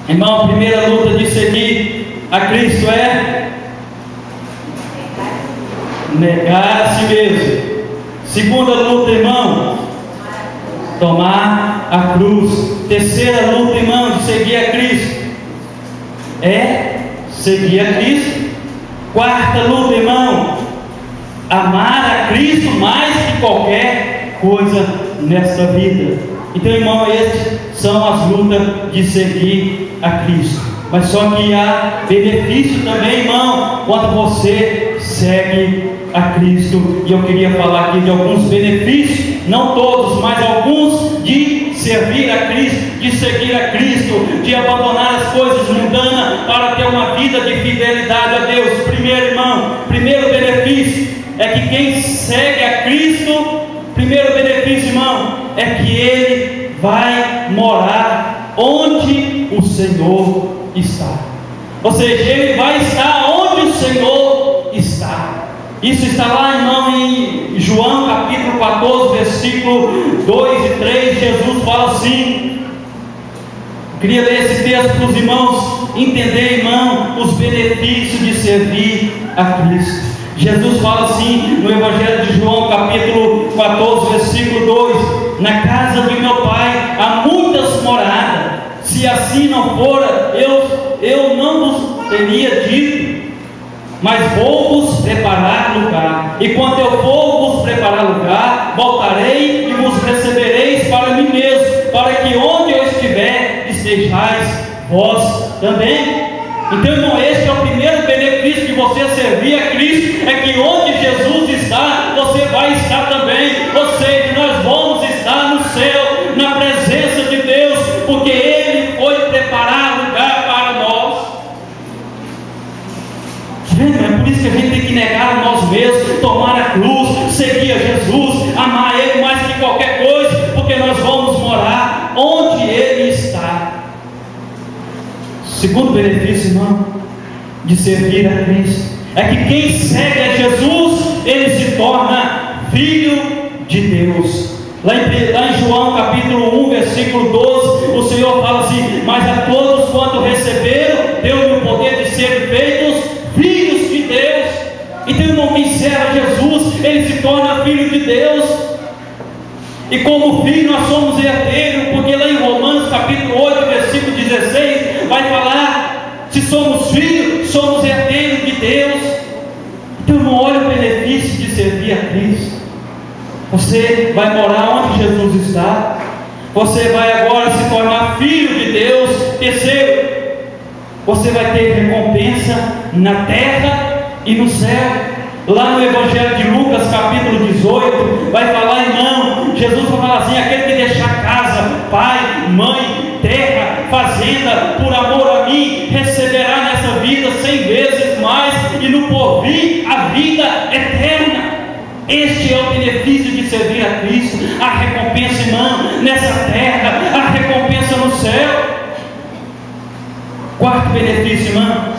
Irmão, a primeira luta de seguir a Cristo é negar a si mesmo. Segunda luta, irmão, tomar a cruz. Terceira luta, irmão, de seguir a Cristo é seguir a Cristo. Quarta luta, irmão, amar a Cristo mais que qualquer coisa nesta vida. Então, irmão, essas são as lutas de seguir a Cristo. Mas só que há benefício também, irmão, quando você segue a Cristo. E eu queria falar aqui de alguns benefícios, não todos, mas alguns, de servir a Cristo, de seguir a Cristo, de abandonar as coisas mundanas para ter uma vida de fidelidade a Deus. Primeiro, irmão, primeiro benefício é que quem segue a Cristo, primeiro benefício, irmão, é que ele vai morar onde o Senhor está. Ou seja, ele vai estar onde o Senhor está. Isso está lá, irmão, em João capítulo 14, versículo 2 e 3. Jesus fala assim. Queria ler esse texto para os irmãos entender, irmão, os benefícios de servir a Cristo. Jesus fala assim no Evangelho de João capítulo 14, versículo 2: na casa de meu Pai há muitas moradas, se assim não fora, eu não vos teria dito, mas vou-vos preparar lugar. E quando eu for vos preparar lugar, voltarei e vos recebereis para mim mesmo, para que onde eu estiver, estejais vós também. Então, irmão, esse é o primeiro benefício de você servir a Cristo, é que onde Jesus está, você vai estar também. Ou seja, nós vamos estar no céu, na presença de Deus, porque Ele foi preparar lugar para nós. É por isso que a gente tem que negar a nós mesmos, tomar a cruz, seguir a Jesus, amar Ele mais que qualquer coisa, porque nós vamos morar onde Ele está. Segundo benefício, irmão, de servir a Cristo, é que quem segue a Jesus, ele se torna filho de Deus. Lá em João capítulo 1, versículo 12, o Senhor fala assim: mas a todos quanto receberam, deu-lhe o poder de serem feitos filhos de Deus. Então, irmão, quem serve a Jesus, ele se torna filho de Deus. E como filho nós somos herdeiros, porque lá em Romanos capítulo 8, versículo 16, vai falar: se somos filhos, somos herdeiros de Deus. Então, irmão, olha o benefício de servir a Cristo. Você vai morar onde Jesus está. Você vai agora se tornar filho de Deus. Terceiro, você vai ter recompensa na terra e no céu. Lá no Evangelho de Lucas capítulo 18, vai falar, irmão, Jesus vai falar assim: aquele que deixar casa, pai, mãe, terra, fazenda, por amor a mim, receberá nessa vida 100 vezes mais, e no porvir a vida eterna. Este é o benefício de servir a Cristo. A recompensa, irmão, nessa terra, a recompensa no céu. Quarto benefício, irmão,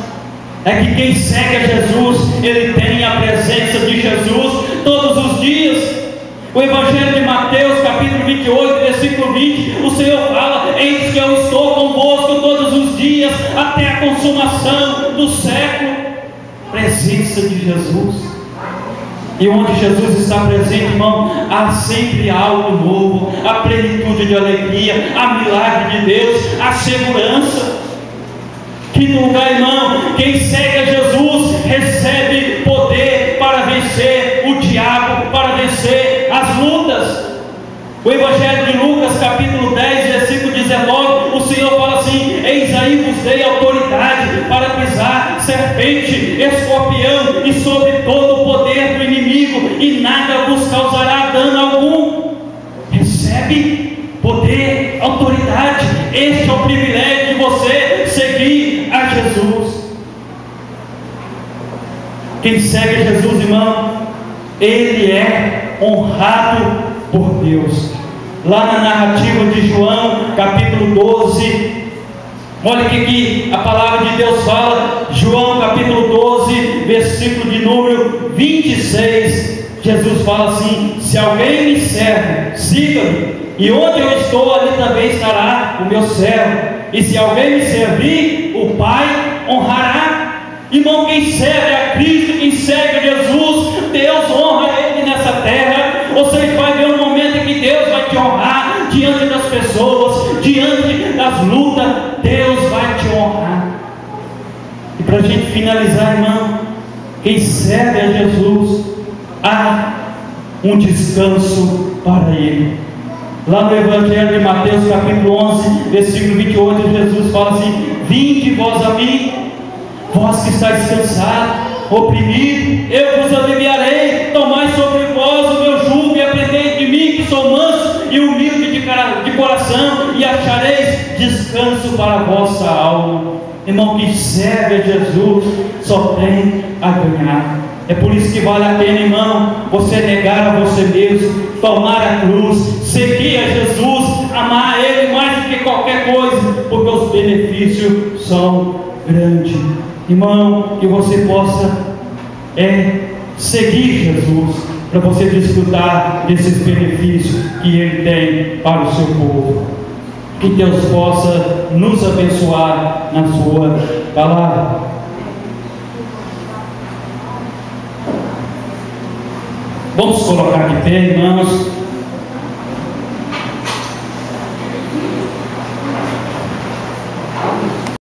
é que quem segue a Jesus, ele tem a presença de Jesus todos os dias. O Evangelho de Mateus, capítulo 28, versículo 20, o Senhor fala: eis que eu estou convosco todos os dias, até a consumação do século. Presença de Jesus. E onde Jesus está presente, irmão, há sempre algo novo, a plenitude de alegria, a milagre de Deus, a segurança. Que lugar, irmão, quem segue a Jesus recebe poder para vencer o diabo, para vencer as lutas. O Evangelho de Lucas, capítulo 10, versículo 19, o Senhor fala assim: eis aí vos dei autoridade para pisar serpente, escorpião e sobre todo o poder do inimigo, e nada vos causará dano algum. Recebe poder, autoridade. Este é o privilégio de você seguir a Jesus. Quem segue a Jesus, irmão, ele é honrado por Deus. Lá na narrativa de João capítulo 12, olha o que a palavra de Deus fala. João capítulo 12, versículo de número 26, Jesus fala assim: se alguém me serve, siga-me, e onde eu estou, ali também estará o meu servo. e se alguém me servir, o Pai honrará. Irmão, quem serve a Cristo, quem segue a Jesus, Deus honra ele nessa terra. Você vai ver um momento em que Deus vai te honrar diante das pessoas, diante das lutas, Deus vai te honrar. E para a gente finalizar, irmão, quem serve a Jesus, há um descanso para ele. Lá no Evangelho de Mateus, capítulo 11, versículo 28, Jesus fala assim: vinde vós a mim, vós que estáis cansados, oprimidos, eu vos aliviarei. Tomai sobre vós o meu jugo e aprendei de mim, que sou manso e humilde de coração, e achareis descanso para a vossa alma. Irmão, que serve a Jesus só tem a ganhar. É por isso que vale a pena, irmão, você negar a você mesmo, tomar a cruz, seguir a Jesus, amar a Ele mais do que qualquer coisa, porque os benefícios são grandes. Irmão, que você possa seguir Jesus, para você desfrutar desses benefícios que Ele tem para o seu povo. Que Deus possa nos abençoar na sua palavra. Vamos colocar de pé, irmãos.